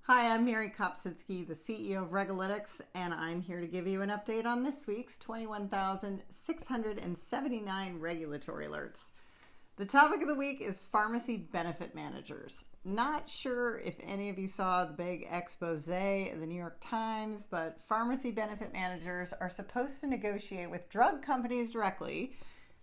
Hi, I'm Mary Kopczynski, the CEO of RegAlytics, and I'm here to give you an update on this week's 21,679 regulatory alerts. The topic of the week is pharmacy benefit managers. Not sure if any of you saw the big expose in the New York Times, but pharmacy benefit managers are supposed to negotiate with drug companies directly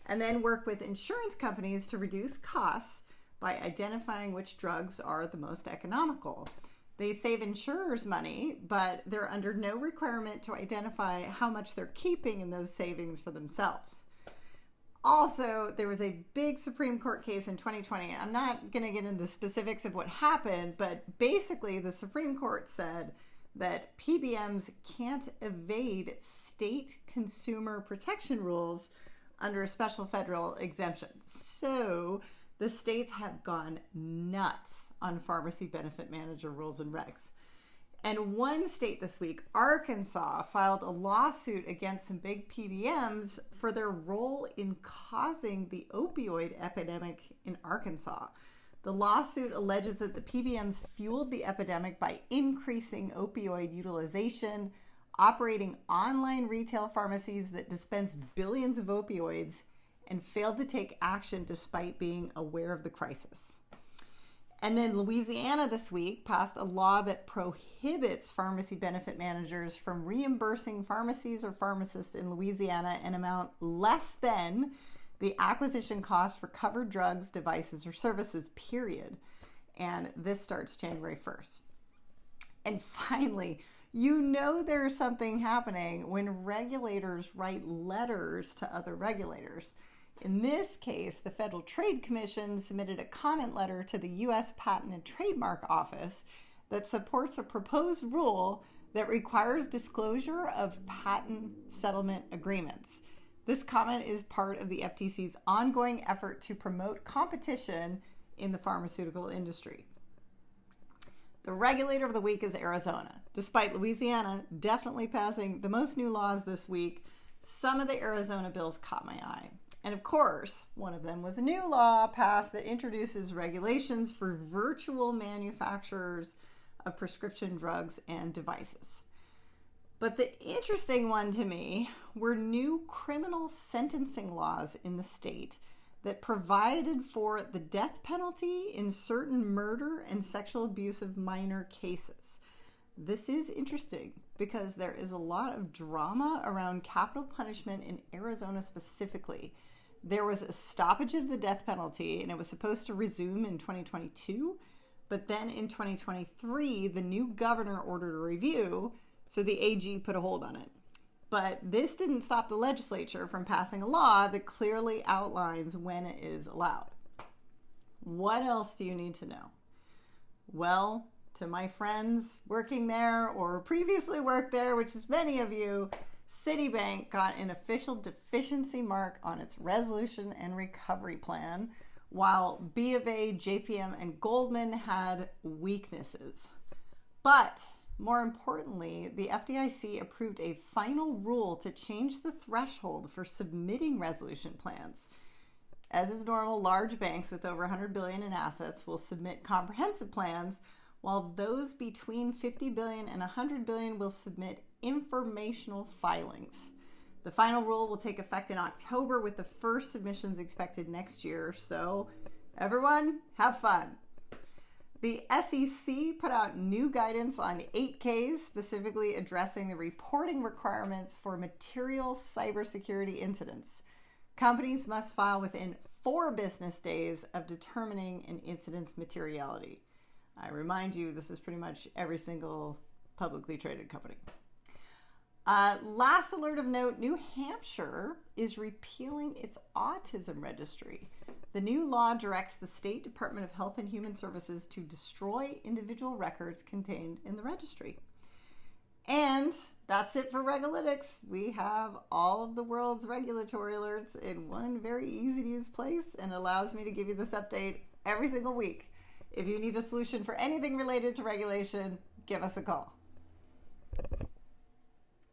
and then work with insurance companies to reduce costs by identifying which drugs are the most economical. They save insurers money, but they're under no requirement to identify how much they're keeping in those savings for themselves. Also, there was a big Supreme Court case in 2020. I'm not going to get into the specifics of what happened, but basically the Supreme Court said that PBMs can't evade state consumer protection rules under a special federal exemption. So the states have gone nuts on pharmacy benefit manager rules and regs. And one state this week, Arkansas, filed a lawsuit against some big PBMs for their role in causing the opioid epidemic in Arkansas. The lawsuit alleges that the PBMs fueled the epidemic by increasing opioid utilization, operating online retail pharmacies that dispense billions of opioids, and failed to take action despite being aware of the crisis. And then Louisiana this week passed a law that prohibits pharmacy benefit managers from reimbursing pharmacies or pharmacists in Louisiana an amount less than the acquisition cost for covered drugs, devices, or services, period. And this starts January 1st. And finally, you know there's something happening when regulators write letters to other regulators. In this case, the Federal Trade Commission submitted a comment letter to the U.S. Patent and Trademark Office that supports a proposed rule that requires disclosure of patent settlement agreements. This comment is part of the FTC's ongoing effort to promote competition in the pharmaceutical industry. The regulator of the week is Arizona. Despite Louisiana definitely passing the most new laws this week, some of the Arizona bills caught my eye. And of course, one of them was a new law passed that introduces regulations for virtual manufacturers of prescription drugs and devices. But the interesting one to me were new criminal sentencing laws in the state that provided for the death penalty in certain murder and sexual abuse of minor cases. This is interesting because there is a lot of drama around capital punishment in Arizona specifically. There was a stoppage of the death penalty and it was supposed to resume in 2022, but then in 2023, the new governor ordered a review, so the AG put a hold on it. But this didn't stop the legislature from passing a law that clearly outlines when it is allowed. What else do you need to know? Well, to my friends working there or previously worked there, which is many of you, Citibank got an official deficiency mark on its resolution and recovery plan, while B of A, JPM, and Goldman had weaknesses. But more importantly, the FDIC approved a final rule to change the threshold for submitting resolution plans. As is normal, large banks with over $100 billion in assets will submit comprehensive plans, while those between $50 billion and $100 billion will submit informational filings. The final rule will take effect in October with the first submissions expected next year, so everyone, have fun. The SEC put out new guidance on 8Ks, specifically addressing the reporting requirements for material cybersecurity incidents. Companies must file within 4 business days of determining an incident's materiality. I remind you, this is pretty much every single publicly traded company. Last alert of note, New Hampshire is repealing its autism registry. The new law directs the State Department of Health and Human Services to destroy individual records contained in the registry. And that's it for RegAlytics. We have all of the world's regulatory alerts in one very easy to use place, and allows me to give you this update every single week. If you need a solution for anything related to regulation, give us a call.